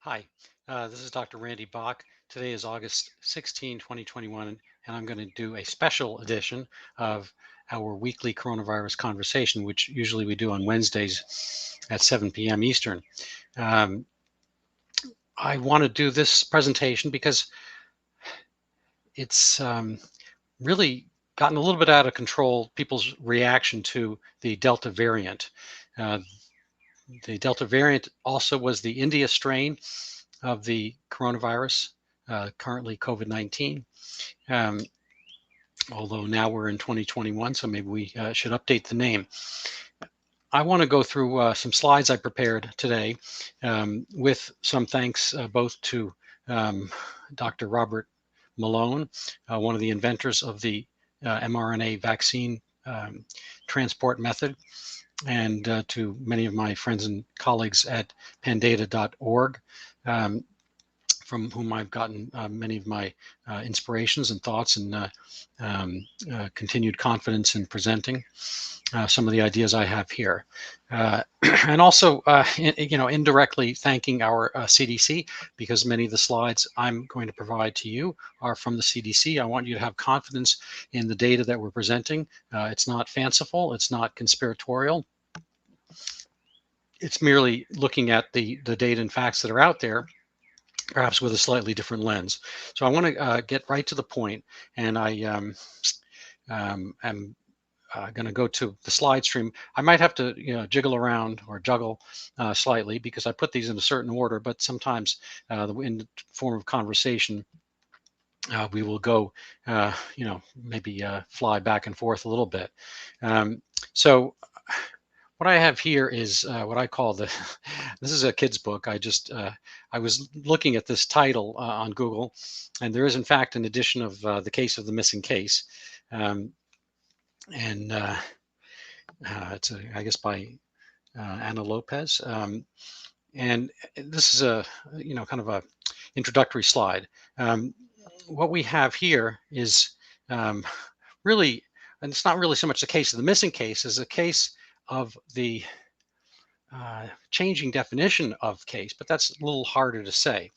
Hi, this is Dr. Randy Bock. Today is August 16, 2021, and I'm going to do a special edition of our weekly coronavirus conversation, which usually we do on Wednesdays at 7 p.m. Eastern. Um, I want to do this presentation because it's really gotten a little bit out of control, people's reaction to the Delta variant. Uh, the Delta variant also was the India strain of the coronavirus, currently COVID-19. Um, Although now we're in 2021, so maybe we should update the name. I want to go through some slides I prepared today with some thanks both to Dr. Robert Malone, one of the inventors of the mRNA vaccine transport method, and to many of my friends and colleagues at pandata.org. From whom I've gotten many of my inspirations and thoughts and continued confidence in presenting some of the ideas I have here. And also, indirectly thanking our CDC, because many of the slides I'm going to provide to you are from the CDC. I want you to have confidence in the data that we're presenting. It's not fanciful. It's not conspiratorial. It's merely looking at the data and facts that are out there, perhaps with a slightly different lens. So I want to get right to the point, and I am going to go to the slide stream. I might have to jiggle around or juggle slightly because I put these in a certain order, but sometimes in the form of conversation, we will go, maybe fly back and forth a little bit. So what I have here is what I call the, this is a kid's book. I was looking at this title on Google, and there is in fact an edition of The Case of the Missing Case. And it's, I guess, by Anna Lopez. And this is a, kind of a introductory slide. What we have here is really, and it's not really so much the case of the missing case as a case of the changing definition of case, but that's a little harder to say.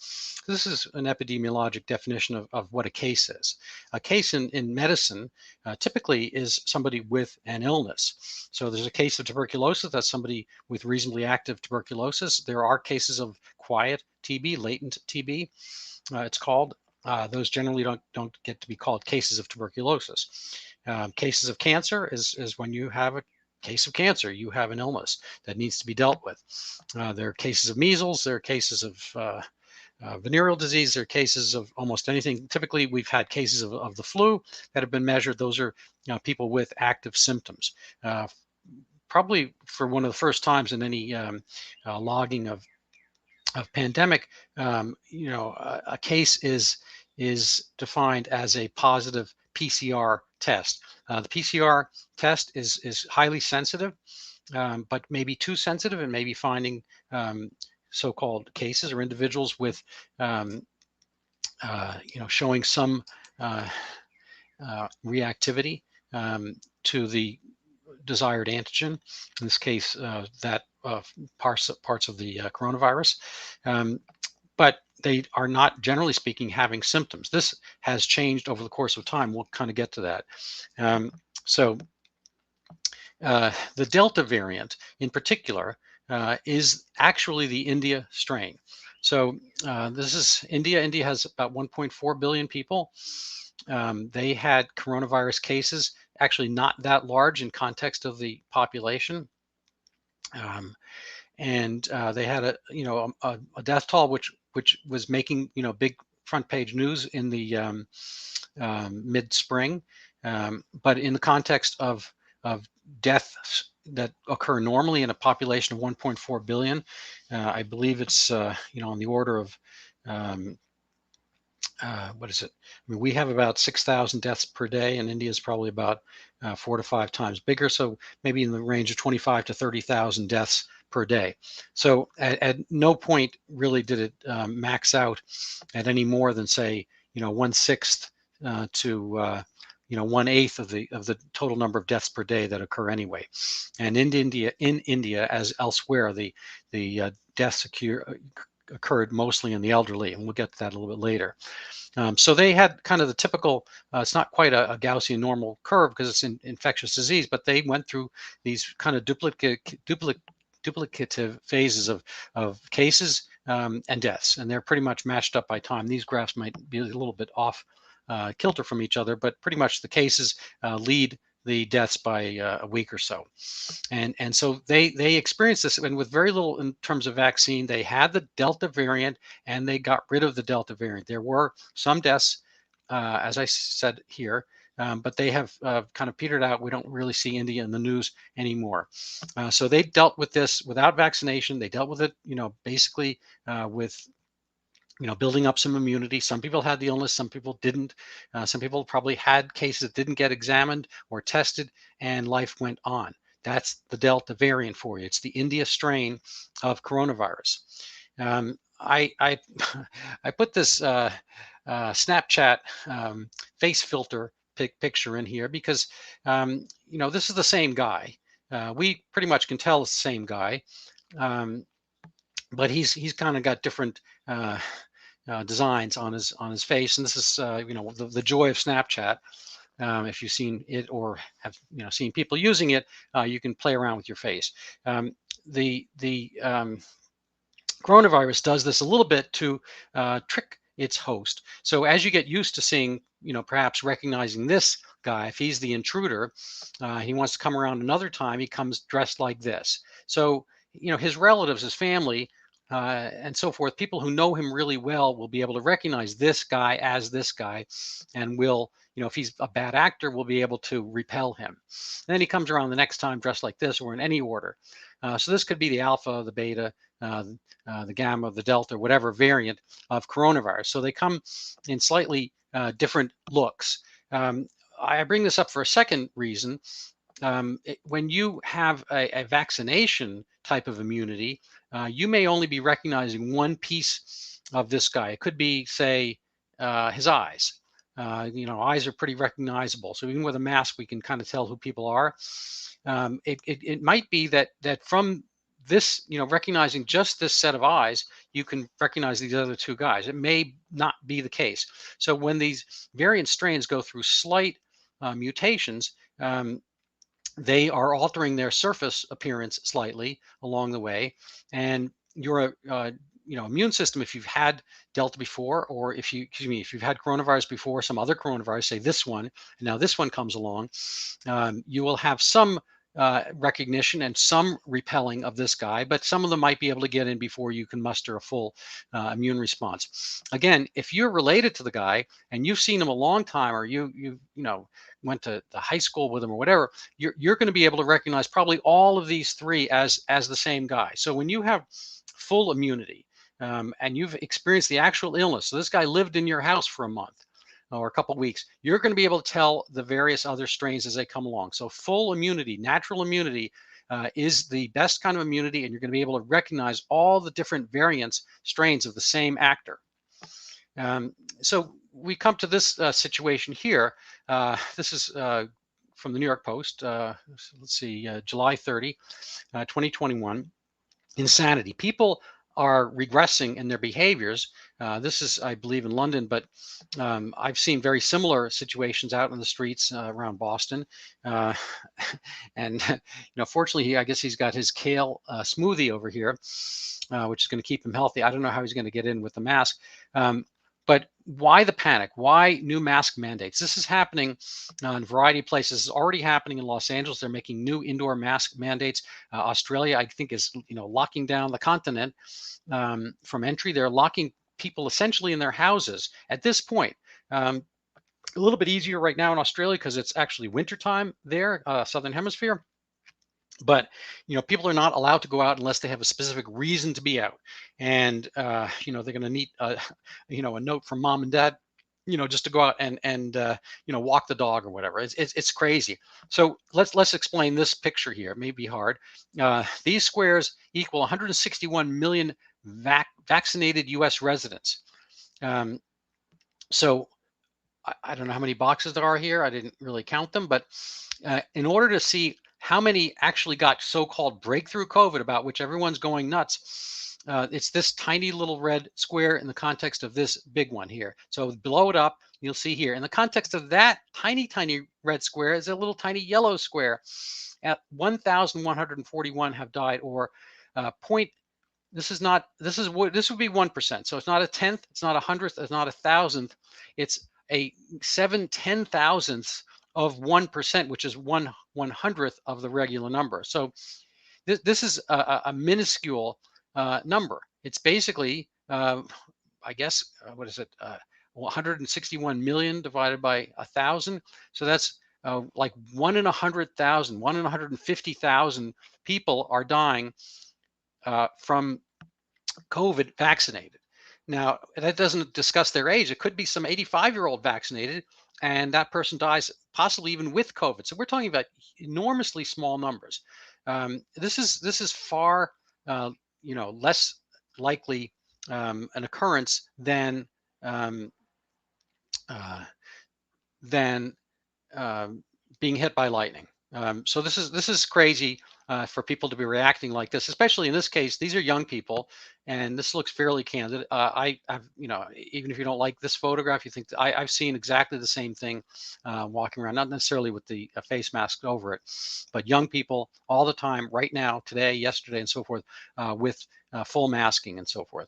This is an epidemiologic definition of what a case is. A case in medicine typically is somebody with an illness. So there's a case of tuberculosis, that's somebody with reasonably active tuberculosis. There are cases of quiet TB, latent TB, it's called. Those generally don't get to be called cases of tuberculosis. Cases of cancer is when you have a case of cancer, you have an illness that needs to be dealt with. There are cases of measles, there are cases of venereal disease, there are cases of almost anything. Typically, we've had cases of the flu that have been measured. Those are people with active symptoms. Probably for one of the first times in any logging of pandemic, a case is defined as a positive PCR test. The PCR test is highly sensitive, but maybe too sensitive, and maybe finding so-called cases or individuals with, showing some reactivity to the desired antigen. In this case, that parts of the coronavirus. But they are not, generally speaking, having symptoms. This has changed over the course of time. We'll kind of get to that. So the Delta variant in particular is actually the India strain. So this is India. India has about 1.4 billion people. They had coronavirus cases, actually not that large in context of the population. And they had a death toll which was making big front page news in the mid spring, but in the context of deaths that occur normally in a population of 1.4 billion, I believe it's on the order of what is it? I mean, we have about 6,000 deaths per day, and India is probably about 4 to 5 times bigger. So maybe in the range of 25 to 30,000 deaths per day. So at no point really did it max out at any more than, say, 1/6 to 1/8 of the total number of deaths per day that occur anyway. And in India, as elsewhere, the deaths occurred mostly in the elderly, and we'll get to that a little bit later. So they had kind of the typical, it's not quite a Gaussian normal curve because it's an infectious disease, but they went through these kind of duplicative phases of cases and deaths, and they're pretty much matched up by time. These graphs might be a little bit off kilter from each other, but pretty much the cases lead the deaths by a week or so. And so they experienced this, and with very little in terms of vaccine. They had the Delta variant, and they got rid of the Delta variant. There were some deaths, as I said here, but they have kind of petered out. We don't really see India in the news anymore. So they dealt with this without vaccination. They dealt with it, basically with building up some immunity. Some people had the illness, some people didn't. Some people probably had cases that didn't get examined or tested, and life went on. That's the Delta variant for you. It's the India strain of coronavirus. I I put this Snapchat face filter picture in here because this is the same guy. We pretty much can tell it's the same guy. But he's kind of got different designs on his face, and this is the joy of Snapchat. If you've seen it or have seen people using it, you can play around with your face. The coronavirus does this a little bit to trick its host. So as you get used to seeing, perhaps recognizing this guy, if he's the intruder, he wants to come around another time, he comes dressed like this. So his relatives, his family, and so forth, people who know him really well will be able to recognize this guy as this guy, and will, if he's a bad actor, will be able to repel him. And then he comes around the next time dressed like this, or in any order. So this could be the alpha, the beta, the gamma, the delta, whatever variant of coronavirus. So they come in slightly different looks. I bring this up for a second reason. When you have a vaccination type of immunity, you may only be recognizing one piece of this guy. It could be, say, his eyes. Eyes are pretty recognizable. So even with a mask, we can kind of tell who people are. It might be that from this, recognizing just this set of eyes, you can recognize these other two guys. It may not be the case. So when these variant strains go through slight mutations, they are altering their surface appearance slightly along the way, and your immune system, if you've had Delta before, or if you've had coronavirus before, some other coronavirus, say this one, and now this one comes along, you will have some recognition and some repelling of this guy, but some of them might be able to get in before you can muster a full immune response. Again, if you're related to the guy and you've seen him a long time, or you went to the high school with him or whatever, you're going to be able to recognize probably all of these three as the same guy. So when you have full immunity, and you've experienced the actual illness, so this guy lived in your house for a month or a couple of weeks, you're going to be able to tell the various other strains as they come along. So full immunity, natural immunity, is the best kind of immunity, and you're going to be able to recognize all the different variants, strains of the same actor. So we come to this situation here. This is from the New York Post. Let's see, July 30, 2021. Insanity. People are regressing in their behaviors. This is, I believe, in London, but I've seen very similar situations out in the streets around Boston. And fortunately, I guess he's got his kale smoothie over here, which is going to keep him healthy. I don't know how he's going to get in with the mask. But why the panic? Why new mask mandates? This is happening in a variety of places. It's already happening in Los Angeles. They're making new indoor mask mandates. Australia, I think, is locking down the continent from entry. They're locking people essentially in their houses at this point. A little bit easier right now in Australia because it's actually wintertime there, Southern Hemisphere. But people are not allowed to go out unless they have a specific reason to be out, and they're going to need a note from mom and dad, just to go out and walk the dog or whatever. It's crazy. So let's explain this picture here. It may be hard. These squares equal 161 million vaccinated U.S. residents. So I don't know how many boxes there are here. I didn't really count them, but in order to see how many actually got so-called breakthrough COVID, about which everyone's going nuts, it's this tiny little red square in the context of this big one here. So blow it up, you'll see here. In the context of that tiny, tiny red square is a little tiny yellow square. At 1,141 have died, or point. This is not. This would be 1%. So it's not a tenth. It's not a hundredth. It's not a thousandth. It's a 7/10,000ths of 1%, which is 1/100th of the regular number. So this is a minuscule number. It's basically, I guess, what is it? 161 million divided by 1,000. So that's like 1 in 100,000, 1 in 150,000 people are dying from COVID vaccinated. Now, that doesn't discuss their age. It could be some 85-year-old vaccinated, and that person dies possibly even with COVID. So we're talking about enormously small numbers. This is far, less likely an occurrence um, uh, than being hit by lightning. So this is crazy for people to be reacting like this, especially in this case. These are young people, and this looks fairly candid. I've, even if you don't like this photograph, you think I've seen exactly the same thing walking around, not necessarily with the face mask over it, but young people all the time, right now, today, yesterday, and so forth, with full masking and so forth.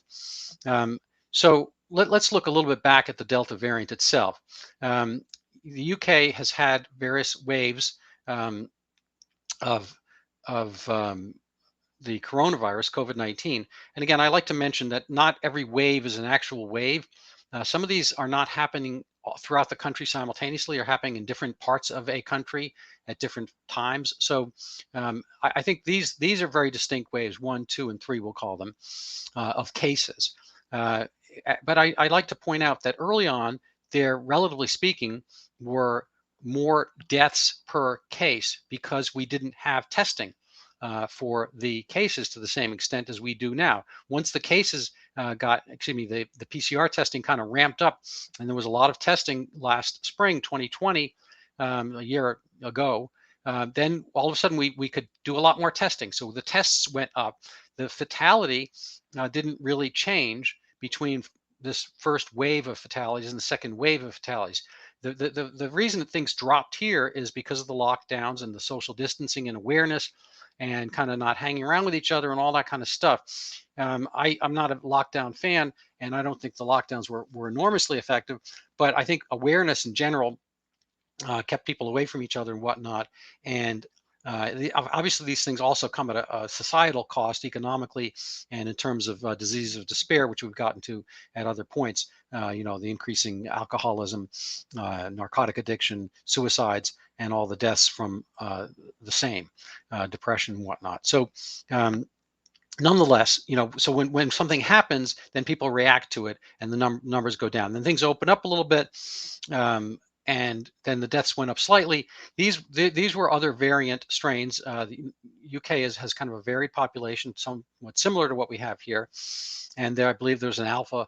So let's look a little bit back at the Delta variant itself. The UK has had various waves of the coronavirus, COVID-19. And again, I like to mention that not every wave is an actual wave. Some of these are not happening throughout the country simultaneously, or happening in different parts of a country at different times. So I think these are very distinct waves, 1, 2, and 3, we'll call them, of cases. But I'd like to point out that early on, there, relatively speaking, were more deaths per case because we didn't have testing for the cases to the same extent as we do now. Once the cases the PCR testing kind of ramped up, and there was a lot of testing last spring, 2020, a year ago, then all of a sudden we could do a lot more testing. So the tests went up. The fatality didn't really change between this first wave of fatalities and the second wave of fatalities. The reason that things dropped here is because of the lockdowns and the social distancing and awareness, and kind of not hanging around with each other and all that kind of stuff. I'm not a lockdown fan, and I don't think the lockdowns were enormously effective, but I think awareness in general kept people away from each other and whatnot. And obviously, these things also come at a societal cost economically, and in terms of diseases of despair, which we've gotten to at other points. The increasing alcoholism, narcotic addiction, suicides, and all the deaths from the same depression and whatnot. So nonetheless, so when something happens, then people react to it, and the numbers go down. Then things open up a little bit, and then the deaths went up slightly. These were other variant strains. The UK has kind of a varied population, somewhat similar to what we have here. And there, I believe there's an Alpha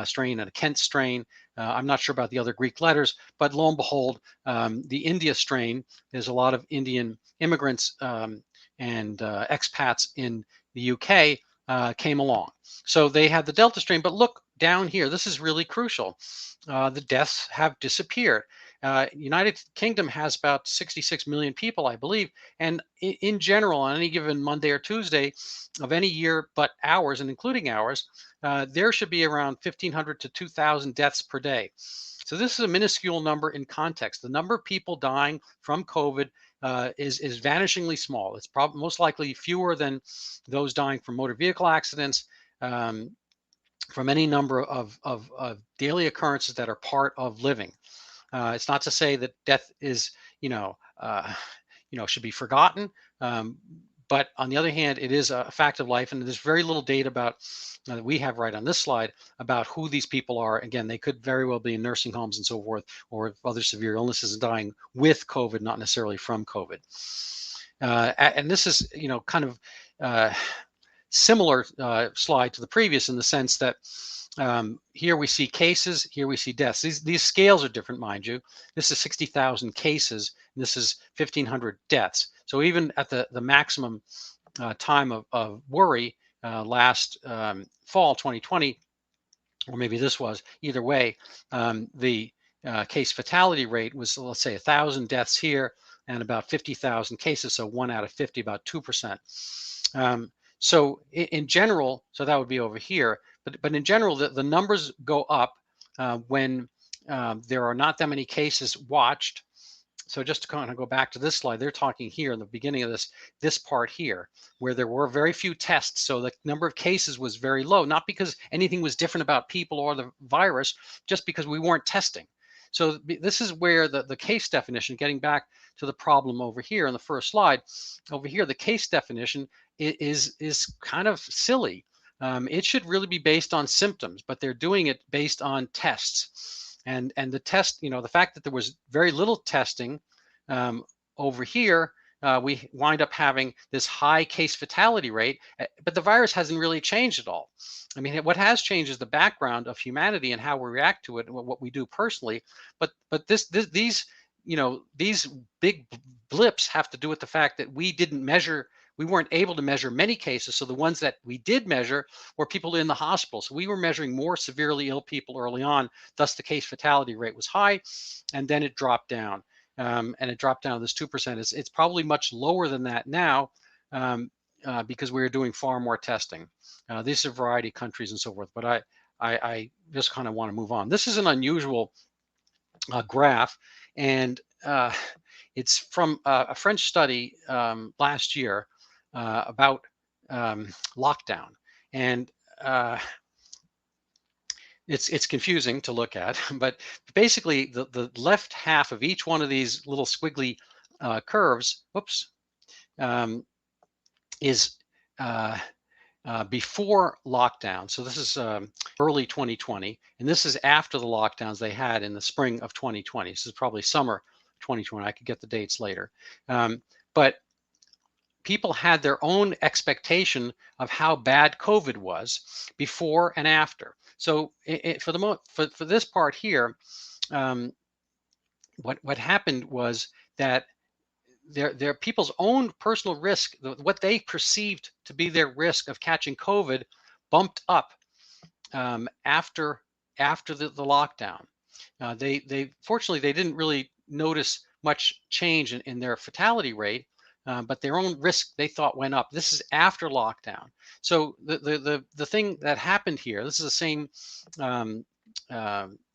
strain and a Kent strain. I'm not sure about the other Greek letters, but lo and behold, the India strain, there's a lot of Indian immigrants and expats in the UK came along. So they had the Delta strain, but look down here, this is really crucial. The deaths have disappeared. United Kingdom has about 66 million people, I believe, and in general, on any given Monday or Tuesday of any year but ours, and including ours, there should be around 1,500 to 2,000 deaths per day. So this is a minuscule number in context. The number of people dying from COVID is vanishingly small. It's most likely fewer than those dying from motor vehicle accidents, from any number of daily occurrences that are part of living. It's not to say that death is, should be forgotten. But on the other hand, it is a fact of life, and there's very little data about that we have right on this slide about who these people are. Again, they could very well be in nursing homes and so forth, or other severe illnesses and dying with COVID, not necessarily from COVID. And this is, kind of similar slide to the previous, in the sense that here we see cases, here we see deaths. These scales are different, mind you. This is 60,000 cases, and this is 1,500 deaths. So even at the maximum time of worry, last fall 2020, or maybe this was, either way, the case fatality rate was, let's say, 1,000 deaths here and about 50,000 cases. So 1 out of 50, about 2%. So in general, so that would be over here. But in general, the numbers go up when there are not that many cases watched. So just to kind of go back to this slide, they're talking here in the beginning of this part here, where there were very few tests. So the number of cases was very low, not because anything was different about people or the virus, just because we weren't testing. So this is where the case definition, getting back to the problem over here in the first slide, over here, the case definition is kind of silly. It should really be based on symptoms, but they're doing it based on tests. And the test, the fact that there was very little testing over here, we wind up having this high case fatality rate, but the virus hasn't really changed at all. I mean, what has changed is the background of humanity and how we react to it, and what we do personally. But these big blips have to do with the fact that we weren't able to measure many cases. So the ones that we did measure were people in the hospital. So we were measuring more severely ill people early on. Thus, the case fatality rate was high, and then it dropped down. And it dropped down to this 2%. It's probably much lower than that now because we're doing far more testing. These are a variety of countries and so forth. But I just kind of want to move on. This is an unusual graph, and it's from a French study last year about lockdown, and it's confusing to look at, but basically the left half of each one of these little squiggly curves, is before lockdown. So this is early 2020, and this is after the lockdowns they had in the spring of 2020. This is probably summer 2020. I could get the dates later. But people had their own expectation of how bad COVID was before and after. So for this part here, what happened was that their people's own personal risk, what they perceived to be their risk of catching COVID, bumped up after the lockdown. They fortunately they didn't really notice much change in their fatality rate, but their own risk they thought went up. This is after lockdown. So the thing that happened here, this is the same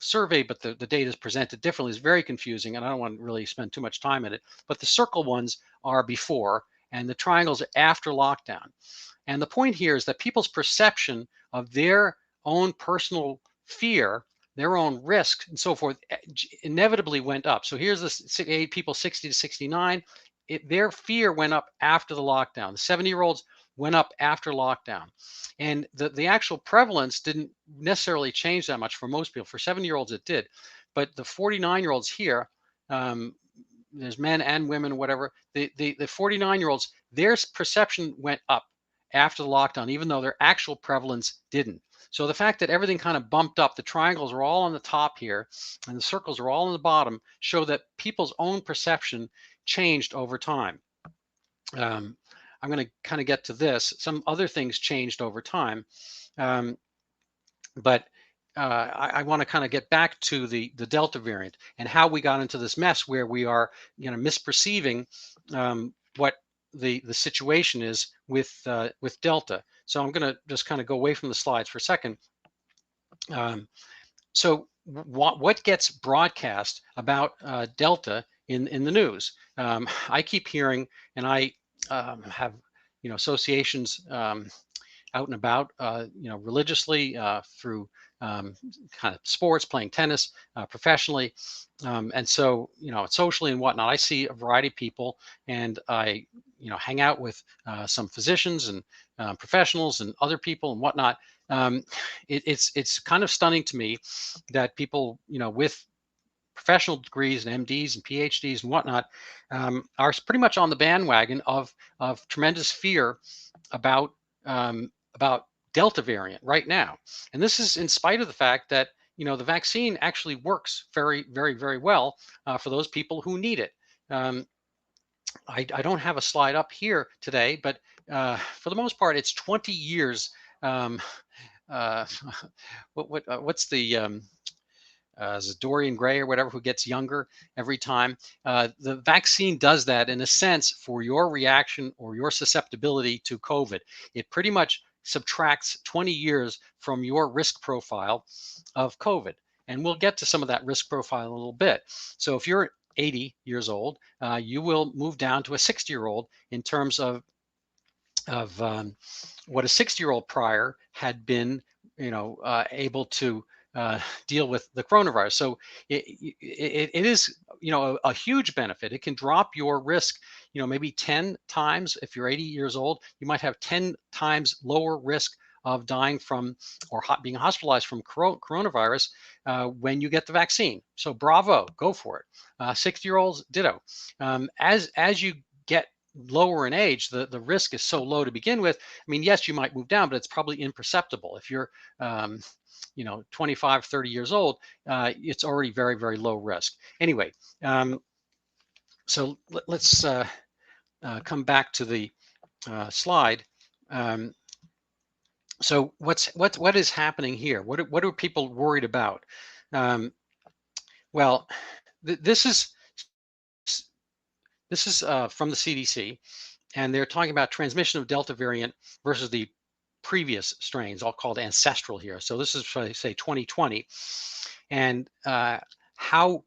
survey, but the data is presented differently. Is very confusing, and I don't want to really spend too much time in it. But the circle ones are before, and the triangles are after lockdown. And the point here is that people's perception of their own personal fear, their own risk, and so forth, inevitably went up. So here's the people 60 to 69. Their fear went up after the lockdown. The 70-year-olds went up after lockdown. And the actual prevalence didn't necessarily change that much for most people. For 70-year-olds, it did. But the 49-year-olds here, there's men and women, whatever, the 49-year-olds, their perception went up after the lockdown, even though their actual prevalence didn't. So the fact that everything kind of bumped up, the triangles are all on the top here, and the circles are all on the bottom, show that people's own perception changed over time. I'm going to kind of get to this. Some other things changed over time, but I want to kind of get back to the Delta variant and how we got into this mess where we are, misperceiving what the situation is with Delta. So I'm going to just kind of go away from the slides for a second. So what gets broadcast about Delta in the news? I keep hearing, and I have associations out and about, religiously through kind of sports, playing tennis, professionally, and so socially and whatnot. I see a variety of people, and I hang out with some physicians and professionals and other people and whatnot. It's kind of stunning to me that people with professional degrees and MDs and PhDs and whatnot are pretty much on the bandwagon of tremendous fear about Delta variant right now. And this is in spite of the fact that the vaccine actually works very, very, very well for those people who need it. I don't have a slide up here today, but for the most part, it's 20 years. Um, uh, what's the is it Dorian Gray or whatever, who gets younger every time? The vaccine does that in a sense for your reaction or your susceptibility to COVID. It pretty much subtracts 20 years from your risk profile of COVID. And we'll get to some of that risk profile in a little bit. So if you're 80 years old, you will move down to a 60-year-old in terms of what a 60-year-old prior had been, able to deal with the coronavirus. So it is, a huge benefit. It can drop your risk, maybe 10 times. If you're 80 years old, you might have 10 times lower risk of dying from or being hospitalized from coronavirus when you get the vaccine. So bravo, go for it. 60-year-olds, ditto. As you get lower in age, the risk is so low to begin with. I mean, yes, you might move down, but it's probably imperceptible. If you're 25, 30 years old, it's already very, very low risk. Anyway, so let's come back to the slide. So what is happening here? What are people worried about? Well, this is from the CDC, and they're talking about transmission of Delta variant versus the previous strains, all called ancestral here. So this is, say, 2020, and how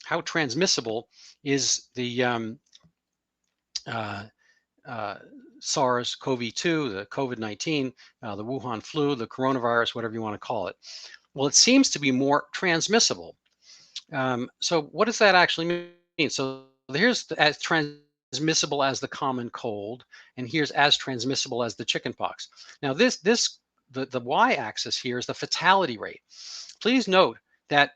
how transmissible is the SARS-CoV-2, the COVID-19, the Wuhan flu, the coronavirus, whatever you want to call it. Well, it seems to be more transmissible. So what does that actually mean? So here's as transmissible as the common cold, and here's as transmissible as the chickenpox. Now the y-axis here is the fatality rate. Please note that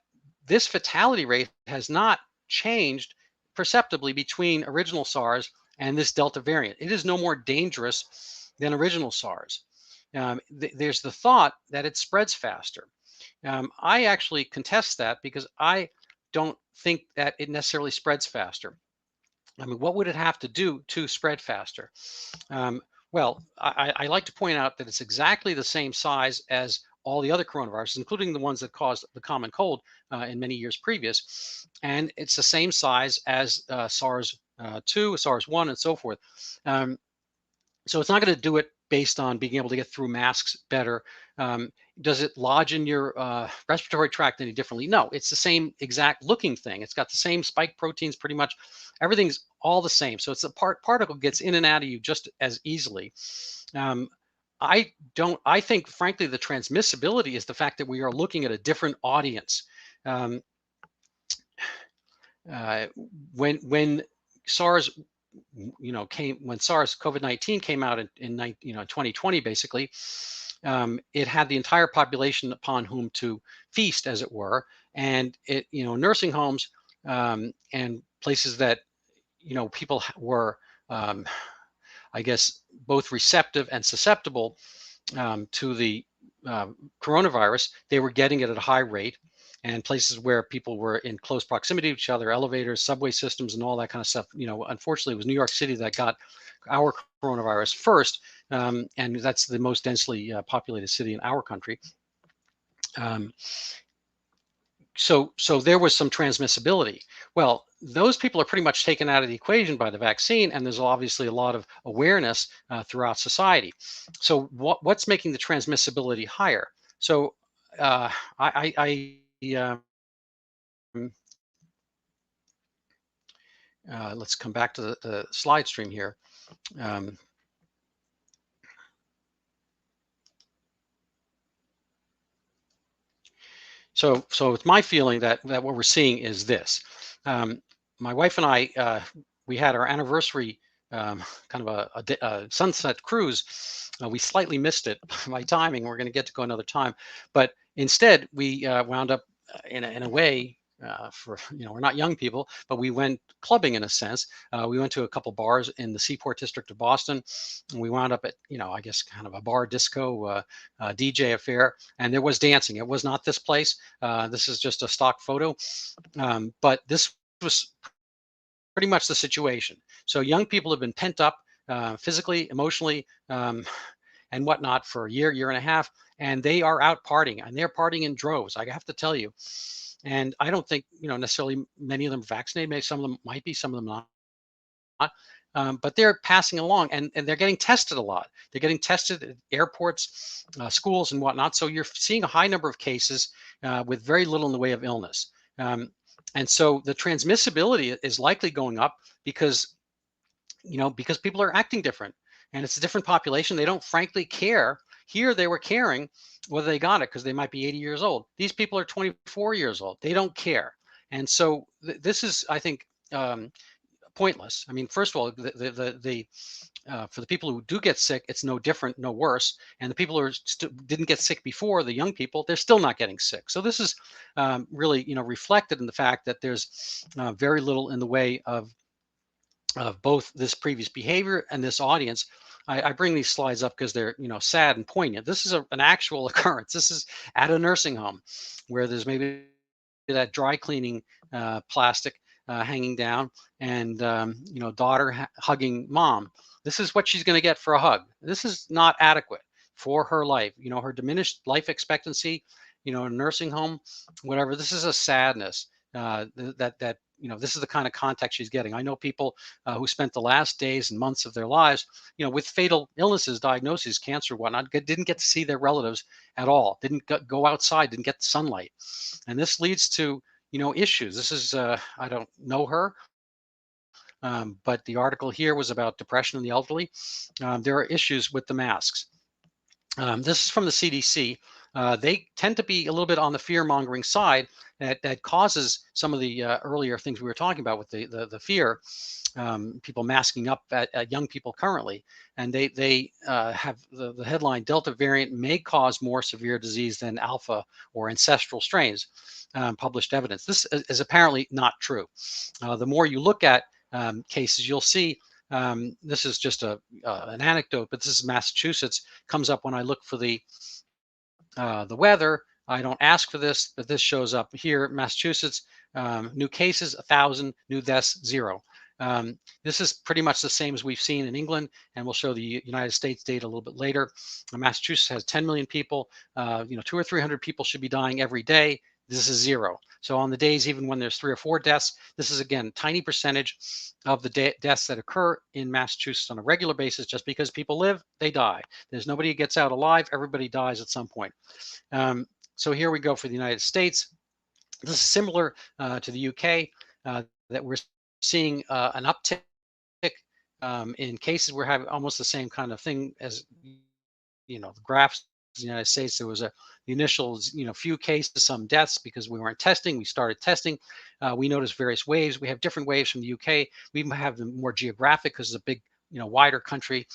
this fatality rate has not changed perceptibly between original SARS and this Delta variant. It is no more dangerous than original SARS. There's the thought that it spreads faster. I actually contest that because I don't think that it necessarily spreads faster. I mean, what would it have to do to spread faster? Well, I like to point out that it's exactly the same size as all the other coronaviruses, including the ones that caused the common cold in many years previous. And it's the same size as SARS-2, SARS-1, and so forth. So it's not going to do it based on being able to get through masks better. Does it lodge in your respiratory tract any differently? No, it's the same exact looking thing. It's got the same spike proteins, pretty much. Everything's all the same. So it's a particle gets in and out of you just as easily. I think, frankly, the transmissibility is the fact that we are looking at a different audience. When SARS when SARS COVID-19 came out in 2020, basically, it had the entire population upon whom to feast, as it were, and it nursing homes and places that people were I guess both receptive and susceptible to the coronavirus. They were getting it at a high rate. And places where people were in close proximity to each other, elevators, subway systems, and all that kind of stuff. Unfortunately, it was New York City that got our coronavirus first, and that's the most densely populated city in our country. So there was some transmissibility. Well, those people are pretty much taken out of the equation by the vaccine, and there's obviously a lot of awareness throughout society. So what's making the transmissibility higher? So let's come back to the slide stream here. So it's my feeling that what we're seeing is this. My wife and I, we had our anniversary kind of a sunset cruise. We slightly missed it by timing. We're going to get to go another time, but instead we wound up in a way. We're not young people, but we went clubbing in a sense. We went to a couple bars in the Seaport District of Boston, and we wound up at, I guess kind of a bar disco DJ affair, and there was dancing. It was not this place. This is just a stock photo, but this was pretty much the situation. So young people have been pent up physically, emotionally, and whatnot for a year, year and a half, and they are out partying, and they're partying in droves. I have to tell you, and I don't think necessarily many of them are vaccinated. Maybe some of them might be, some of them not. But they're passing along, and they're getting tested a lot. They're getting tested at airports, schools, and whatnot. So you're seeing a high number of cases with very little in the way of illness. Um, and so the transmissibility is likely going up because because people are acting different, and it's a different population. They don't frankly care. Here they were caring whether they got it because they might be 80 years old. These people are 24 years old. They don't care. And so this is, I think, pointless. I mean, first of all, the for the people who do get sick, it's no different, no worse. And the people who didn't get sick before, the young people, they're still not getting sick. So this is really, reflected in the fact that there's very little in the way of both this previous behavior and this audience. I bring these slides up because they're sad and poignant. This is an actual occurrence. This is at a nursing home where there's maybe that dry cleaning plastic hanging down, and daughter hugging mom. This is what she's going to get for a hug. This is not adequate for her life. Her diminished life expectancy. A nursing home, whatever. This is a sadness that this is the kind of context she's getting. I know people who spent the last days and months of their lives, with fatal illnesses, diagnoses, cancer, whatnot, didn't get to see their relatives at all, didn't go outside, didn't get sunlight. And this leads to, issues. This is, I don't know her, but the article here was about depression in the elderly. There are issues with the masks. This is from the CDC. They tend to be a little bit on the fear-mongering side that causes some of the earlier things we were talking about with the fear, people masking up at young people currently. And they have the headline, Delta variant may cause more severe disease than Alpha or ancestral strains, published evidence. This is apparently not true. The more you look at cases, you'll see this is just an anecdote, but this is Massachusetts. Comes up when I look for the weather. I don't ask for this, but this shows up here. Massachusetts, new cases 1,000, new deaths 0. This is pretty much the same as we've seen in England, and we'll show the United States data a little bit later. Massachusetts has 10 million people. 200 or 300 people should be dying every day. This is 0. So on the days, even when there's 3 or 4 deaths, this is again tiny percentage of the deaths that occur in Massachusetts on a regular basis. Just because people live, they die. There's nobody who gets out alive. Everybody dies at some point. So here we go for the United States. This is similar to the UK, that we're seeing an uptick in cases. We're having almost the same kind of thing as the graphs. In the United States, there was the initial few cases, some deaths because we weren't testing. We started testing. We noticed various waves. We have different waves from the UK. We have them more geographic because it's a big wider country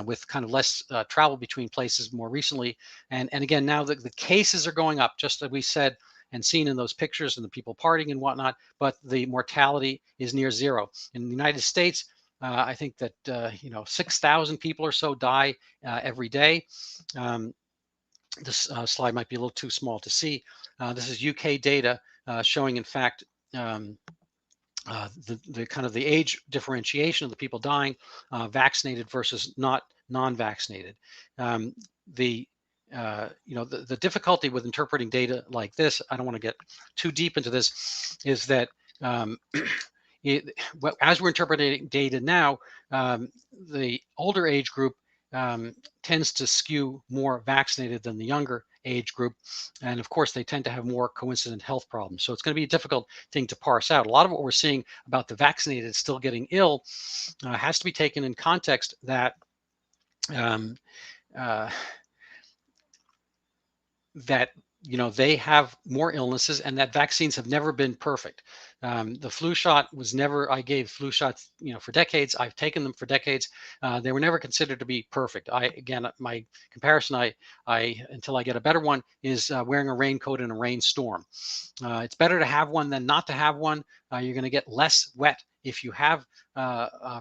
with kind of less travel between places more recently. And again, now the cases are going up, just as we said and seen in those pictures and the people partying and whatnot, but the mortality is near 0. In the United States, I think that 6,000 people or so die every day. This slide might be a little too small to see. This is UK data showing, in fact, the kind of the age differentiation of the people dying, vaccinated versus non-vaccinated. The difficulty with interpreting data like this, I don't want to get too deep into this, is that as we're interpreting data now, the older age group tends to skew more vaccinated than the younger age group. And of course, they tend to have more coincident health problems. So it's going to be a difficult thing to parse out. A lot of what we're seeing about the vaccinated still getting ill has to be taken in context that they have more illnesses and that vaccines have never been perfect. The flu shot was never, I gave flu shots, for decades. I've taken them for decades. They were never considered to be perfect. Again, my comparison, until I get a better one, is wearing a raincoat in a rainstorm. It's better to have one than not to have one. You're going to get less wet if you have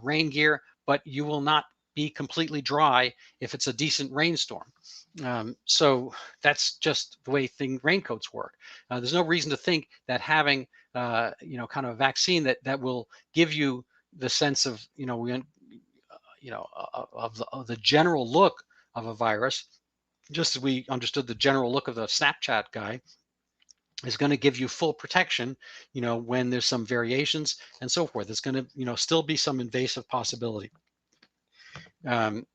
rain gear, but you will not be completely dry if it's a decent rainstorm. So that's just the way raincoats work. There's no reason to think that having kind of a vaccine that will give you the sense of of the general look of a virus, just as we understood the general look of the Snapchat guy, is going to give you full protection, when there's some variations and so forth. It's going to, still be some invasive possibility. Um,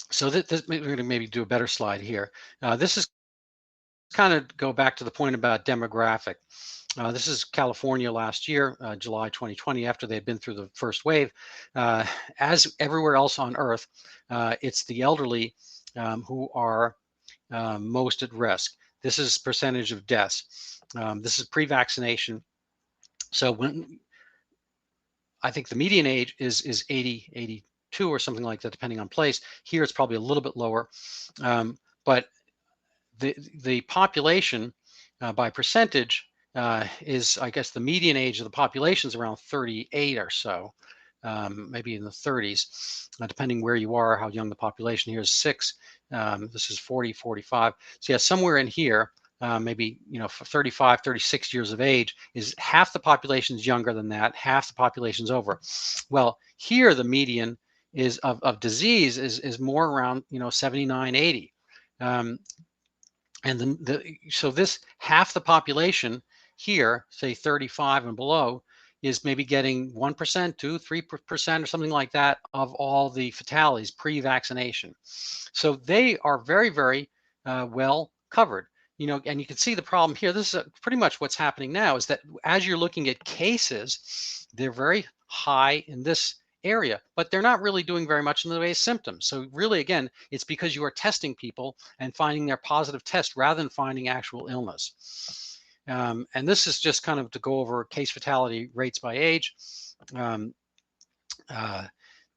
so we're going to maybe do a better slide here. This is kind of go back to the point about demographic. This is California last year, July 2020, after they had been through the first wave. As everywhere else on Earth, it's the elderly who are most at risk. This is percentage of deaths. This is pre-vaccination. So when I think the median age is 80, 82 or something like that, depending on place. Here it's probably a little bit lower, but the population by percentage is, I guess, the median age of the population is around 38 or so, maybe in the 30s, depending where you are, how young the population. Here is 6. This is 40, 45. So yeah, somewhere in here, maybe 35, 36 years of age, is half the population's younger than that, half the population's over. Well, here the median is of disease is more around 79, 80. And so this half the population here, say 35 and below, is maybe getting 1%, 2, 3% or something like that of all the fatalities pre-vaccination. So they are very, very well covered. And you can see the problem here. This is pretty much what's happening now, is that as you're looking at cases, they're very high in this area, but they're not really doing very much in the way of symptoms. So really, again, it's because you are testing people and finding their positive test rather than finding actual illness. And this is just kind of to go over case fatality rates by age.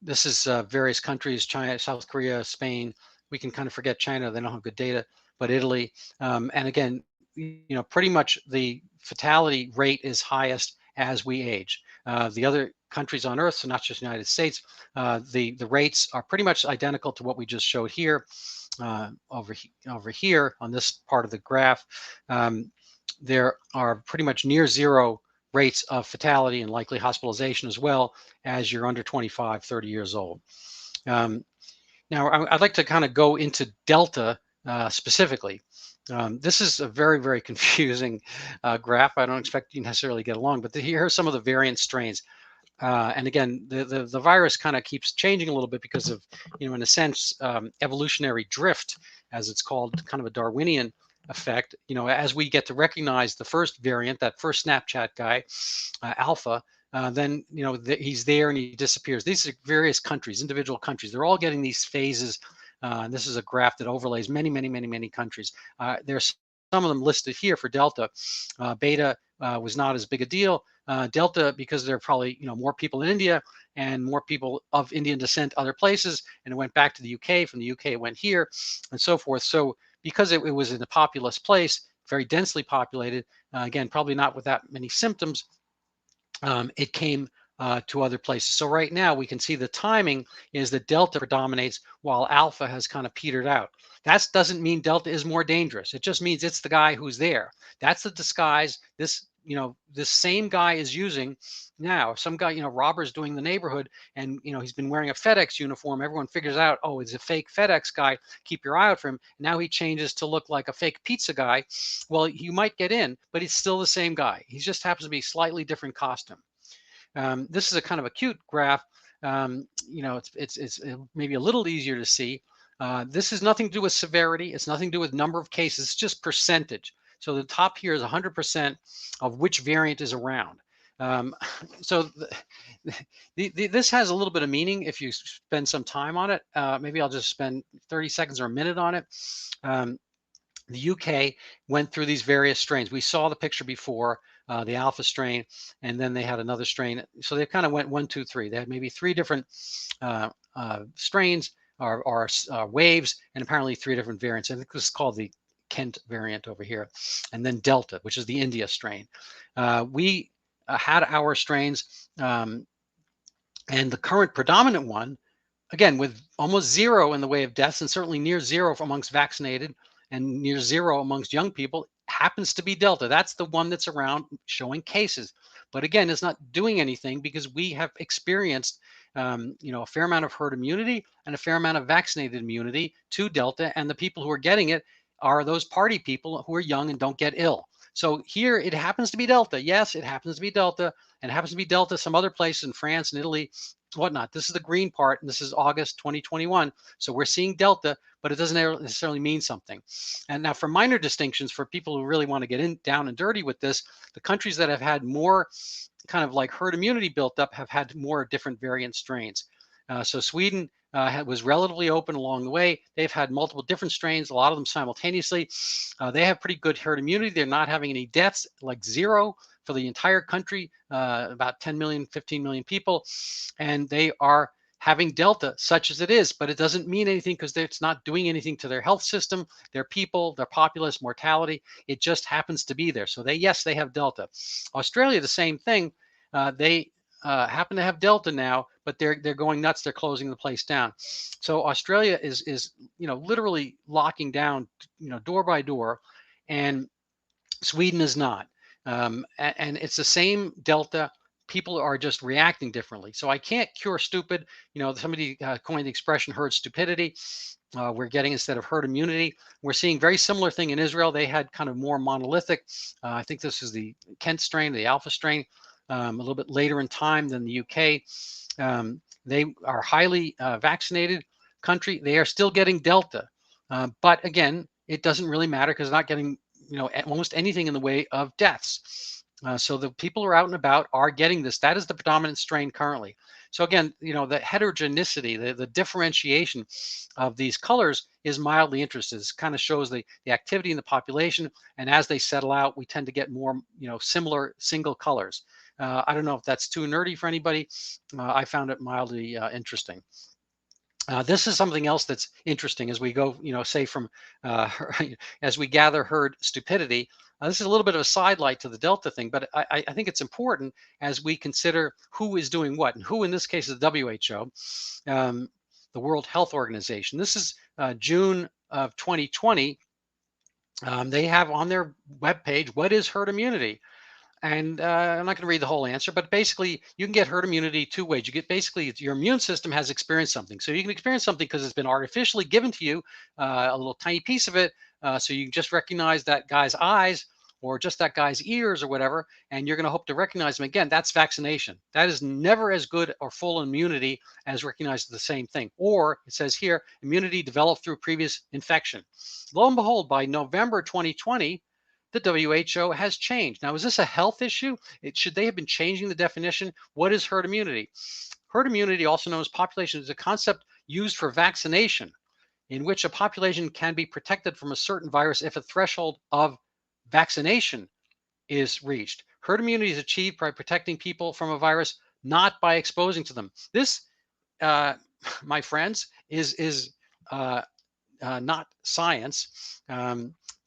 This is various countries: China, South Korea, Spain. We can kind of forget China; they don't have good data. But Italy, and again, pretty much the fatality rate is highest as we age. The other countries on Earth, so not just the United States, the rates are pretty much identical to what we just showed here. Over here on this part of the graph, there are pretty much near zero rates of fatality and likely hospitalization, as well as you're under 25, 30 years old. Now, I'd like to kind of go into Delta specifically. This is a very, very confusing graph. I don't expect you necessarily get along, but here are some of the variant strains. And again, the virus kind of keeps changing a little bit because of, in a sense, evolutionary drift, as it's called, kind of a Darwinian effect. As we get to recognize the first variant, that first Snapchat guy, Alpha, then he's there and he disappears. These are various countries, individual countries. They're all getting these phases. And this is a graph that overlays many, many, many, many countries. There's some of them listed here for Delta. Beta was not as big a deal. Delta, because there are probably more people in India and more people of Indian descent other places, and it went back to the UK. From the UK, it went here, and so forth. So because it was in a populous place, very densely populated, again, probably not with that many symptoms, it came to other places. So right now we can see the timing is that Delta predominates while Alpha has kind of petered out. That doesn't mean Delta is more dangerous. It just means it's the guy who's there. That's the disguise this same guy is using now. Some guy, robbers doing the neighborhood, and he's been wearing a FedEx uniform. Everyone figures out, oh, it's a fake FedEx guy. Keep your eye out for him. Now he changes to look like a fake pizza guy. Well, you might get in, but it's still the same guy. He just happens to be slightly different costume. This is a kind of a cute graph. It's maybe a little easier to see. This has nothing to do with severity. It's nothing to do with number of cases. It's just percentage. So the top here is 100% of which variant is around. So this has a little bit of meaning if you spend some time on it. Maybe I'll just spend 30 seconds or a minute on it. The UK went through these various strains. We saw the picture before, the Alpha strain, and then they had another strain. So they kind of went 1, 2, 3. They had maybe 3 different strains or waves, and apparently 3 different variants. I think this is called the Kent variant over here, and then Delta, which is the India strain. We had our strains, and the current predominant one, again, with almost 0 in the way of deaths, and certainly near 0 amongst vaccinated and near 0 amongst young people, happens to be Delta. That's the one that's around showing cases. But again, it's not doing anything because we have experienced a fair amount of herd immunity and a fair amount of vaccinated immunity to Delta. And the people who are getting it are those party people who are young and don't get ill. So here it happens to be Delta. Yes, it happens to be Delta, and it happens to be Delta some other places in France and Italy, whatnot. This is the green part, and this is August 2021. So we're seeing Delta, but it doesn't necessarily mean something. And now for minor distinctions, for people who really want to get in down and dirty with this, the countries that have had more kind of like herd immunity built up have had more different variant strains. So Sweden was relatively open along the way. They've had multiple different strains, a lot of them simultaneously. They have pretty good herd immunity. They're not having any deaths, like zero for the entire country, about 10 million, 15 million people. And they are having Delta, such as it is, but it doesn't mean anything because it's not doing anything to their health system, their people, their populace, mortality. It just happens to be there. So yes, they have Delta. Australia, the same thing. They happen to have Delta now, but they're going nuts. They're closing the place down. So Australia is literally locking down door by door, and Sweden is not. And it's the same Delta. People are just reacting differently. So I can't cure stupid. Somebody coined the expression herd stupidity. We're getting, instead of herd immunity, we're seeing very similar thing in Israel. They had kind of more monolithic. I think this is the Kent strain, the Alpha strain, a little bit later in time than the UK. They are highly vaccinated country. They are still getting Delta. But again, it doesn't really matter because they're not getting almost anything in the way of deaths. So the people who are out and about are getting this. That is the predominant strain currently. So again, the heterogeneity, the differentiation of these colors is mildly interesting. This kind of shows the activity in the population, and as they settle out, we tend to get more similar single colors. I don't know if that's too nerdy for anybody. I found it mildly interesting. This is something else that's interesting as we go, say from, as we gather herd stupidity. This is a little bit of a sidelight to the Delta thing, but I think it's important as we consider who is doing what, and who in this case is the WHO, the World Health Organization. This is June of 2020. They have on their webpage, what is herd immunity? And I'm not going to read the whole answer, but basically you can get herd immunity two ways. You get basically your immune system has experienced something. So you can experience something because it's been artificially given to you, a little tiny piece of it. So you can just recognize that guy's eyes or just that guy's ears or whatever, and you're going to hope to recognize him again. That's vaccination. That is never as good or full immunity as recognizing the same thing. Or it says here, immunity developed through previous infection. Lo and behold, by November 2020, the WHO has changed. Now, is this a health issue? Should they have been changing the definition? What is herd immunity? Herd immunity, also known as population, is a concept used for vaccination in which a population can be protected from a certain virus if a threshold of vaccination is reached. Herd immunity is achieved by protecting people from a virus, not by exposing to them. This, my friends, is not science.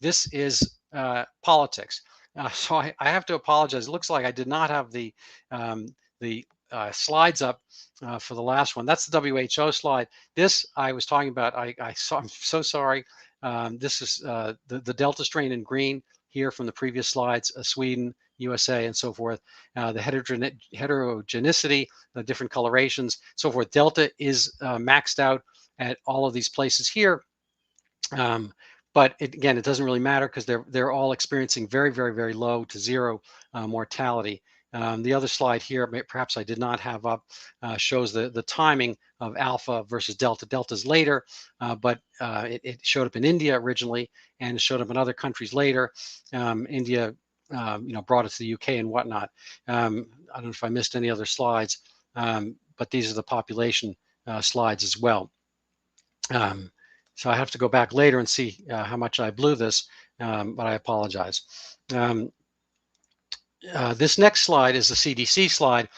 This is politics. So I have to apologize. It looks like I did not have the slides up for the last one. That's the WHO slide. This I was talking about. I saw. I'm so sorry. This is the Delta strain in green here from the previous slides. Sweden, USA, and so forth. The heterogeneity, the different colorations, so forth. Delta is maxed out at all of these places here. But again, it doesn't really matter because they're all experiencing very, very, very low to zero mortality. The other slide here, perhaps I did not have up, shows the timing of Alpha versus Delta. Delta's later, but it showed up in India originally, and it showed up in other countries later. India, brought it to the UK and whatnot. I don't know if I missed any other slides, but these are the population slides as well. So I have to go back later and see how much I blew this, but I apologize. This next slide is the CDC slide.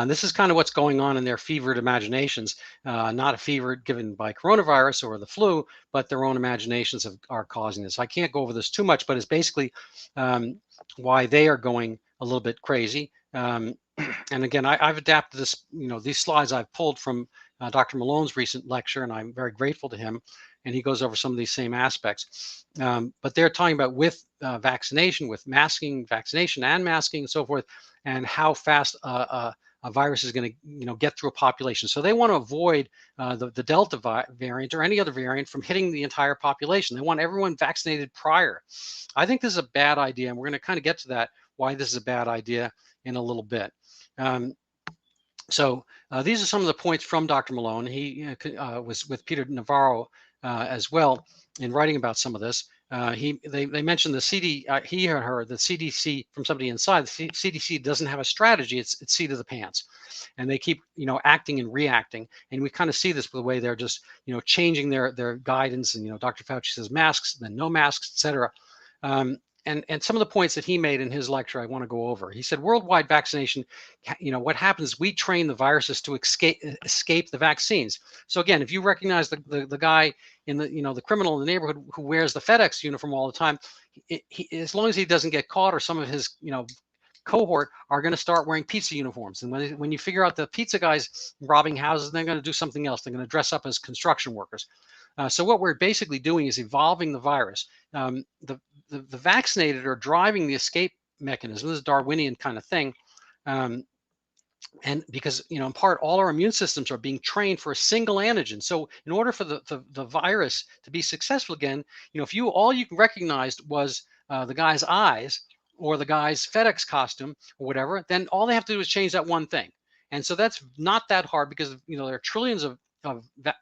This is kind of what's going on in their fevered imaginations, not a fever given by coronavirus or the flu, but their own imaginations are causing this. I can't go over this too much, but it's basically why they are going a little bit crazy. And again, I've adapted this, these slides I've pulled from Dr. Malone's recent lecture, and I'm very grateful to him. and he goes over some of these same aspects. But they're talking about with vaccination, with masking, vaccination and masking and so forth, and how fast a virus is going to get through a population. So they want to avoid the Delta variant or any other variant from hitting the entire population. They want everyone vaccinated prior. I think this is a bad idea, and we're going to kind of get to that, why this is a bad idea in a little bit. So these are some of the points from Dr. Malone. He was with Peter Navarro as well in writing about some of this. They mentioned the he or her, the CDC, from somebody inside. The CDC doesn't have a strategy; it's seat of the pants, and they keep acting and reacting. And we kind of see this with the way they're just changing their guidance. And Dr. Fauci says masks, then no masks, etc. And some of the points that he made in his lecture, I want to go over. He said, worldwide vaccination, what happens, we train the viruses to escape the vaccines. So again, if you recognize the guy in the criminal in the neighborhood who wears the FedEx uniform all the time, as long as he doesn't get caught, or some of his cohort are going to start wearing pizza uniforms. And when you figure out the pizza guys robbing houses, they're going to do something else. They're going to dress up as construction workers. So what we're basically doing is evolving the virus. The vaccinated are driving the escape mechanism. This is a Darwinian kind of thing. And because, in part, all our immune systems are being trained for a single antigen. So in order for the virus to be successful again, if all you recognized was the guy's eyes or the guy's FedEx costume or whatever, then all they have to do is change that one thing. And so that's not that hard, because, there are trillions of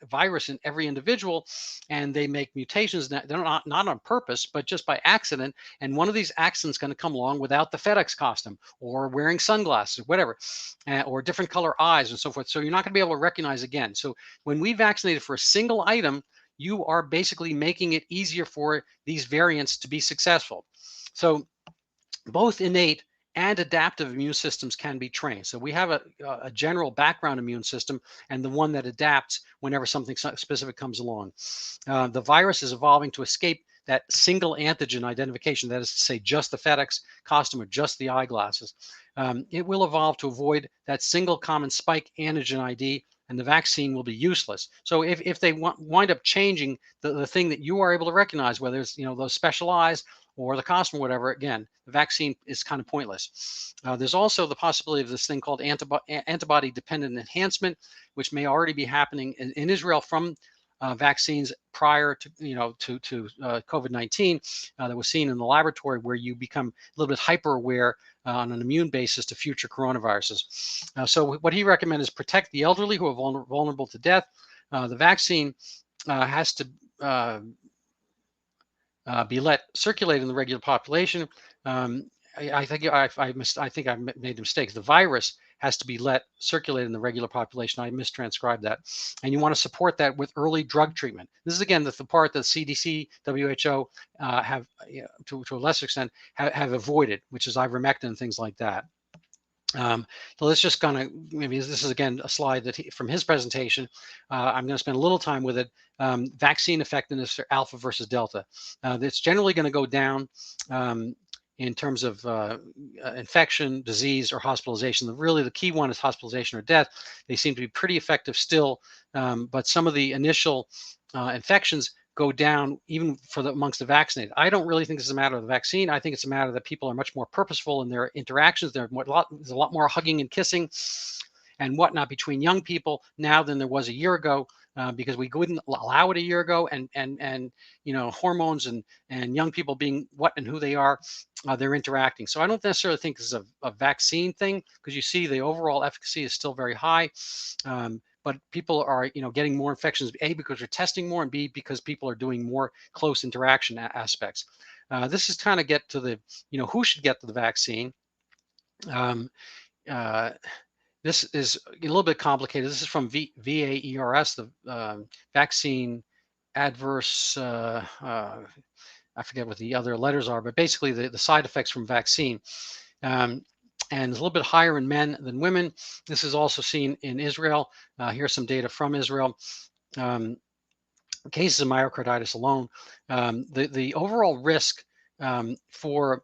virus in every individual, and they make mutations. They're not on purpose, but just by accident. And one of these accidents going to come along without the FedEx costume, or wearing sunglasses, or whatever, or different color eyes and so forth. So you're not going to be able to recognize again. So when we vaccinated for a single item, you are basically making it easier for these variants to be successful. So both innate and adaptive immune systems can be trained. So we have a general background immune system, and the one that adapts whenever something specific comes along. The virus is evolving to escape that single antigen identification, that is to say, just the FedEx costume or just the eyeglasses. It will evolve to avoid that single common spike antigen ID, and the vaccine will be useless. So if they wind up changing the thing that you are able to recognize, whether it's those special eyes or the costume or whatever, again, the vaccine is kind of pointless. There's also the possibility of this thing called antibody-dependent enhancement, which may already be happening in Israel from vaccines prior to COVID-19 that was seen in the laboratory, where you become a little bit hyper aware on an immune basis to future coronaviruses. So what he recommends is protect the elderly who are vulnerable to death. The vaccine has to be let circulate in the regular population. I think I made a mistake. The virus has to be let circulate in the regular population. I mistranscribed that. And you want to support that with early drug treatment. This is, again, the part that CDC, WHO have, to a lesser extent, have avoided, which is ivermectin and things like that. So let's just kind of, maybe this is, again, a slide that from his presentation. I'm going to spend a little time with it. Vaccine effectiveness for alpha versus delta. It's generally going to go down in terms of infection, disease, or hospitalization. Really, the key one is hospitalization or death. They seem to be pretty effective still, but some of the initial infections go down even amongst the vaccinated. I don't really think this is a matter of the vaccine. I think it's a matter that people are much more purposeful in their interactions. There's a lot more hugging and kissing and whatnot between young people now than there was a year ago, because we wouldn't allow it a year ago, and hormones and young people being what and who they are, they're interacting. So I don't necessarily think this is a vaccine thing, because you see the overall efficacy is still very high. But people are, getting more infections, A, because we're testing more, and B, because people are doing more close interaction aspects. This is kind of get to the, who should get the vaccine. This is a little bit complicated. This is from VAERS, the vaccine adverse, I forget what the other letters are, but basically the side effects from vaccine. And it's a little bit higher in men than women. This is also seen in Israel. Here's some data from Israel. Cases of myocarditis alone. The overall risk for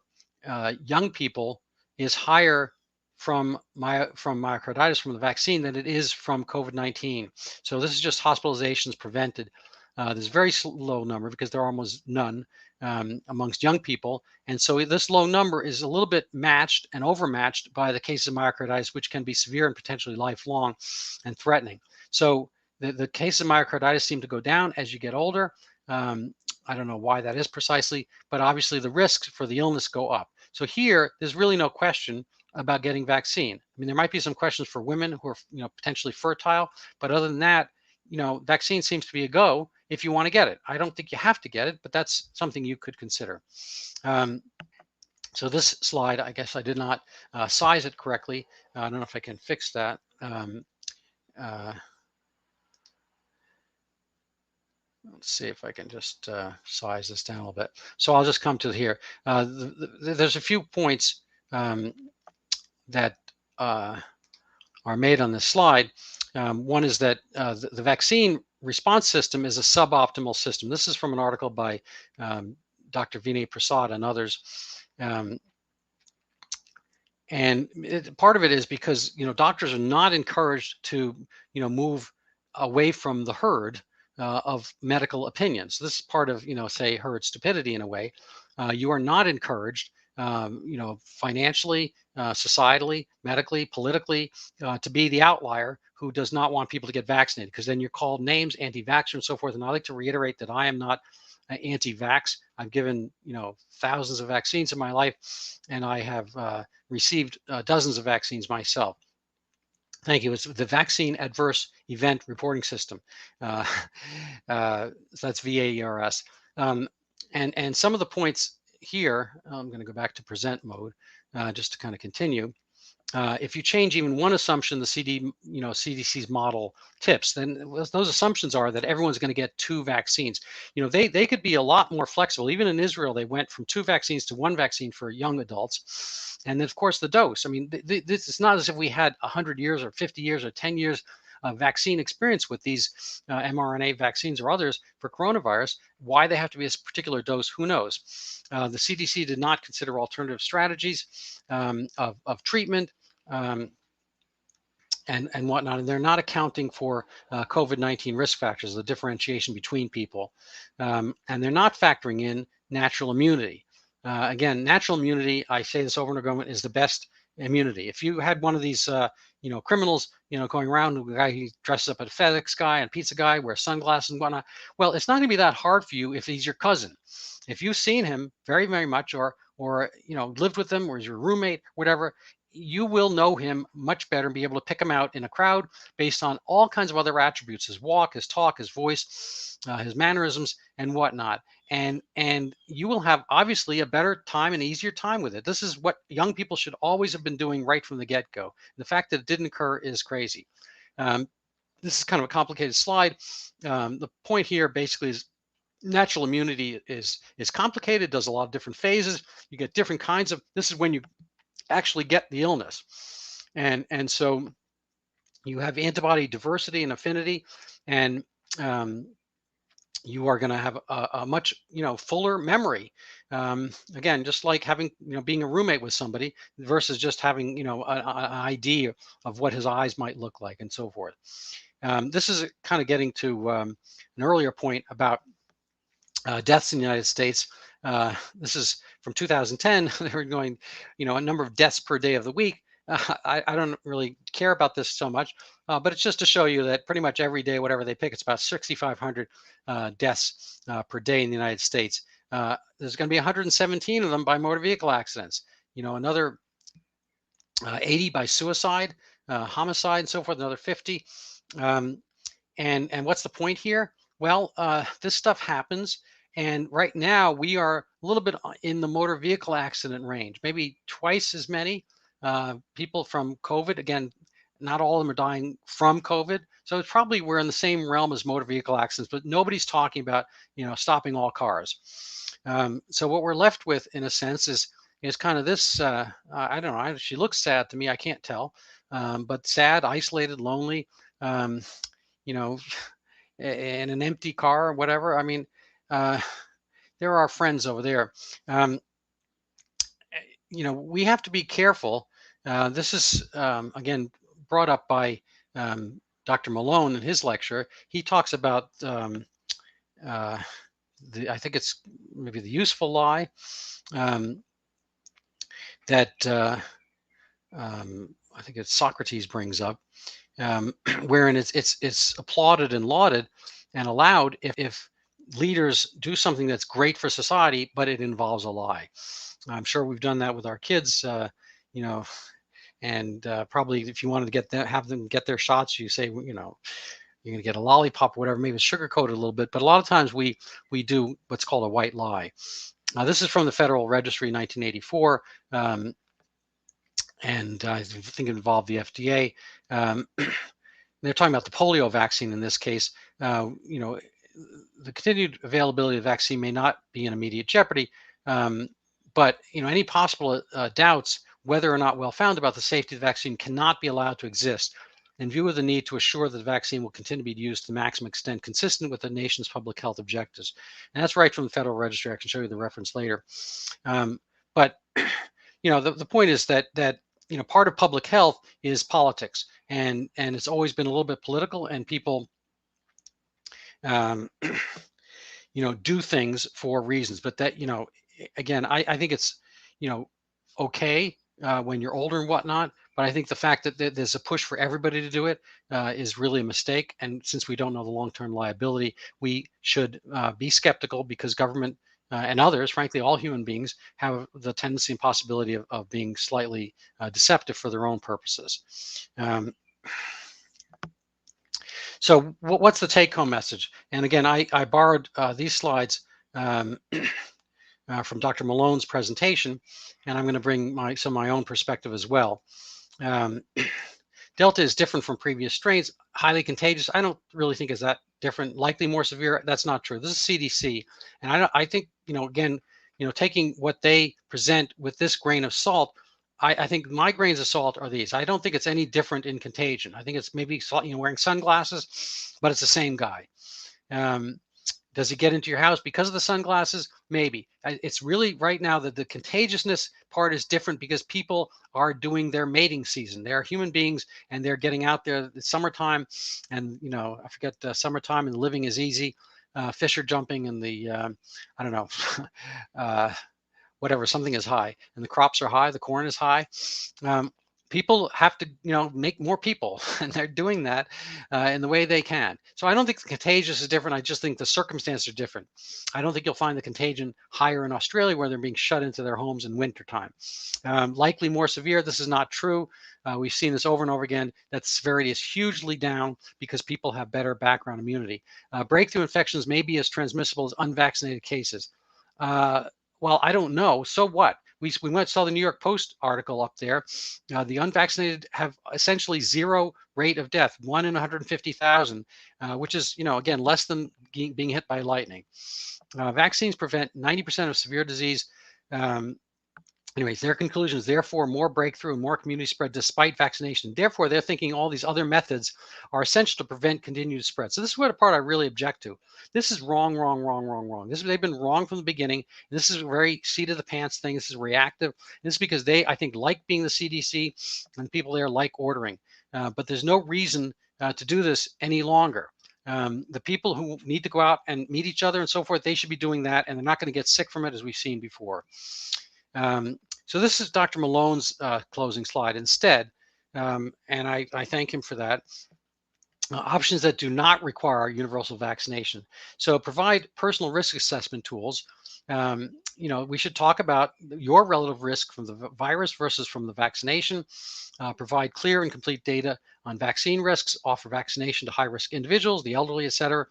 young people is higher from myocarditis from the vaccine than it is from COVID-19. So this is just hospitalizations prevented. There's a very low number because there are almost none amongst young people. And so this low number is a little bit matched and overmatched by the cases of myocarditis, which can be severe and potentially lifelong and threatening. So the cases of myocarditis seem to go down as you get older. I don't know why that is precisely, but obviously the risks for the illness go up. So here, there's really no question about getting vaccine. I mean, there might be some questions for women who are, potentially fertile, but other than that, vaccine seems to be a go if you want to get it. I don't think you have to get it, but that's something you could consider. So this slide, I guess I did not size it correctly. I don't know if I can fix that. Let's see if I can just size this down a little bit. So I'll just come to here. There's a few points that are made on this slide. One is that the vaccine response system is a suboptimal system. This is from an article by Dr. Vinay Prasad and others. And part of it is because doctors are not encouraged to move away from the herd of medical opinions. This is part of say herd stupidity in a way. You are not encouraged, financially, societally, medically, politically, to be the outlier who does not want people to get vaccinated, because then you're called names, anti-vaxxer and so forth. And I like to reiterate that I am not anti-vax. I've given thousands of vaccines in my life, and I have received dozens of vaccines myself. Thank you. It's the Vaccine Adverse Event Reporting System. So that's VAERS. And some of the points here, I'm going to go back to present mode just to kind of continue. If you change even one assumption, the CDC's model tips, then those assumptions are that everyone's going to get 2 vaccines. They could be a lot more flexible. Even in Israel, they went from 2 vaccines to 1 vaccine for young adults. And then, of course, the dose. I mean, this is not as if we had 100 years or 50 years or 10 years of vaccine experience with these mRNA vaccines or others for coronavirus. Why they have to be a particular dose, who knows? The CDC did not consider alternative strategies of treatment. And whatnot, and they're not accounting for COVID-19 risk factors, the differentiation between people, and they're not factoring in natural immunity. Again, natural immunity, I say this over and over again, is the best immunity. If you had one of these, criminals, going around, the guy who dresses up as a FedEx guy and pizza guy, wears sunglasses and whatnot, well, it's not going to be that hard for you if he's your cousin. If you've seen him very, very much, or lived with him, or is your roommate, whatever, you will know him much better and be able to pick him out in a crowd based on all kinds of other attributes: his walk, his talk, his voice, his mannerisms, and whatnot. And you will have obviously a better time and easier time with it. This is what young people should always have been doing right from the get-go. The fact that it didn't occur is crazy. This is kind of a complicated slide. The point here basically is natural immunity is complicated, does a lot of different phases. You get different kinds of, this is when you actually get the illness. And so you have antibody diversity and affinity, and you are going to have a much fuller memory. Again, just like having being a roommate with somebody versus just having an idea of what his eyes might look like and so forth. This is kind of getting to an earlier point about deaths in the United States. This is from 2010. They were going, a number of deaths per day of the week. I don't really care about this so much, but it's just to show you that pretty much every day, whatever they pick, it's about 6,500 deaths per day in the United States. There's going to be 117 of them by motor vehicle accidents. Another 80 by suicide, homicide, and so forth. Another 50. And what's the point here? Well, this stuff happens. And right now we are a little bit in the motor vehicle accident range, maybe twice as many people from COVID. Again, not all of them are dying from COVID. So it's probably we're in the same realm as motor vehicle accidents, but nobody's talking about, stopping all cars. So what we're left with, in a sense, is kind of this, I don't know, she looks sad to me, I can't tell, but sad, isolated, lonely, in an empty car or whatever. I mean, there are friends over there. We have to be careful. This is, again, brought up by Dr. Malone in his lecture. He talks about I think it's maybe the useful lie, um, that I think it's Socrates brings up, wherein it's applauded and lauded and allowed if leaders do something that's great for society, but it involves a lie. I'm sure we've done that with our kids, you know, and probably if you wanted to have them get their shots, you say, you know, you're going to get a lollipop or whatever, maybe it's sugar coated a little bit, but a lot of times we do what's called a white lie. This is from the Federal Registry, 1984. And I think it involved the FDA. They're talking about the polio vaccine in this case. You know, the continued availability of the vaccine may not be in immediate jeopardy, but you know, any possible doubts, whether or not well-founded, about the safety of the vaccine cannot be allowed to exist in view of the need to assure that the vaccine will continue to be used to the maximum extent consistent with the nation's public health objectives. And that's right from the Federal Register. I can show you the reference later. But you know, the point is that you know, part of public health is politics, and it's always been a little bit political, and people you know, do things for reasons. But that, you know, again, I think it's, you know, okay when you're older and whatnot. But I think the fact that there's a push for everybody to do it is really a mistake. And since we don't know the long-term liability, we should be skeptical, because government and others, frankly, all human beings have the tendency and possibility of being slightly deceptive for their own purposes. So what's the take-home message? And again, I borrowed these slides from Dr. Malone's presentation, and I'm going to bring some of my own perspective as well. Delta is different from previous strains, highly contagious. I don't really think is that different. Likely more severe. That's not true. This is CDC, and I think, you know, again, you know, taking what they present with this grain of salt, I think my grains of salt are these. I don't think it's any different in contagion. I think it's maybe, you know, wearing sunglasses, but it's the same guy. Does he get into your house because of the sunglasses? Maybe. It's really right now that the contagiousness part is different, because people are doing their mating season. They're human beings, and they're getting out there. It's summertime, and you know, I forget, summertime and living is easy. Fish are jumping, and the I don't know, whatever, something is high, and the crops are high, the corn is high. People have to, you know, make more people, and they're doing that in the way they can. So I don't think the contagious is different. I just think the circumstances are different. I don't think you'll find the contagion higher in Australia, where they're being shut into their homes in wintertime. Likely more severe. This is not true. We've seen this over and over again, that severity is hugely down because people have better background immunity. Breakthrough infections may be as transmissible as unvaccinated cases. Well, I don't know. So what? We saw the New York Post article up there. The unvaccinated have essentially zero rate of death, 1 in 150,000, which is, you know, again, less than being hit by lightning. Vaccines prevent 90% of severe disease. Anyways, their conclusion is therefore more breakthrough and more community spread despite vaccination. Therefore, they're thinking all these other methods are essential to prevent continued spread. So this is where the part I really object to. This is wrong, wrong, wrong, wrong, wrong. They've been wrong from the beginning. This is a very seat of the pants thing. This is reactive. This is because they, I think, like being the CDC, and people there like ordering. But there's no reason to do this any longer. The people who need to go out and meet each other and so forth, they should be doing that, and they're not going to get sick from it, as we've seen before. So this is Dr. Malone's closing slide instead, and I thank him for that. Options that do not require universal vaccination. So provide personal risk assessment tools. You know, we should talk about your relative risk from the virus versus from the vaccination. Provide clear and complete data on vaccine risks. Offer vaccination to high-risk individuals, the elderly, et cetera.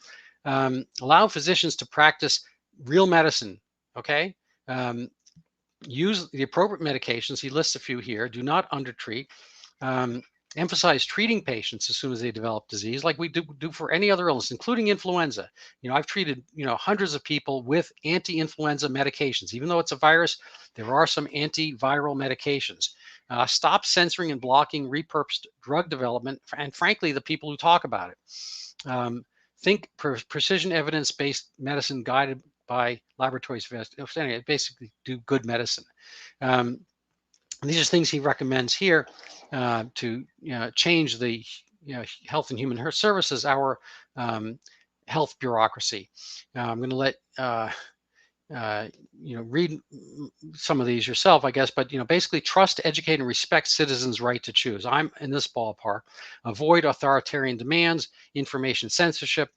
Allow physicians to practice real medicine. Okay. Use the appropriate medications. He lists a few here. Do not undertreat. Emphasize treating patients as soon as they develop disease, like we do for any other illness, including influenza. You know, I've treated, you know, hundreds of people with anti-influenza medications. Even though it's a virus, there are some antiviral medications. Stop censoring and blocking repurposed drug development, and frankly, the people who talk about it. Think precision evidence-based medicine guided by laboratories. Anyway, basically do good medicine. These are things he recommends here to change the Health and Human Services, our health bureaucracy. I'm going to let read some of these yourself, I guess. But basically, trust, educate, and respect citizens' right to choose. I'm in this ballpark. Avoid authoritarian demands, information censorship,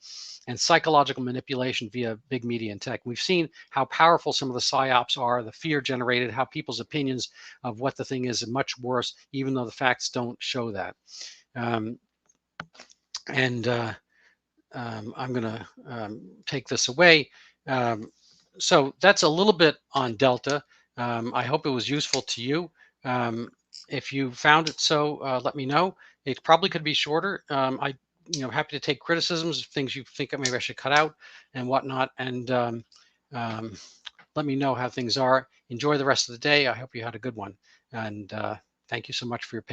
and psychological manipulation via big media and tech. We've seen how powerful some of the psyops are, the fear generated, how people's opinions of what the thing is much worse, even though the facts don't show that. Um, and I'm going to take this away. Um, so that's a little bit on Delta. I hope it was useful to you. Um, if you found it so, let me know. It probably could be shorter. Happy to take criticisms, things you think that maybe I should cut out and whatnot. And um, let me know how things are. Enjoy the rest of the day. I hope you had a good one. And thank you so much for your patience.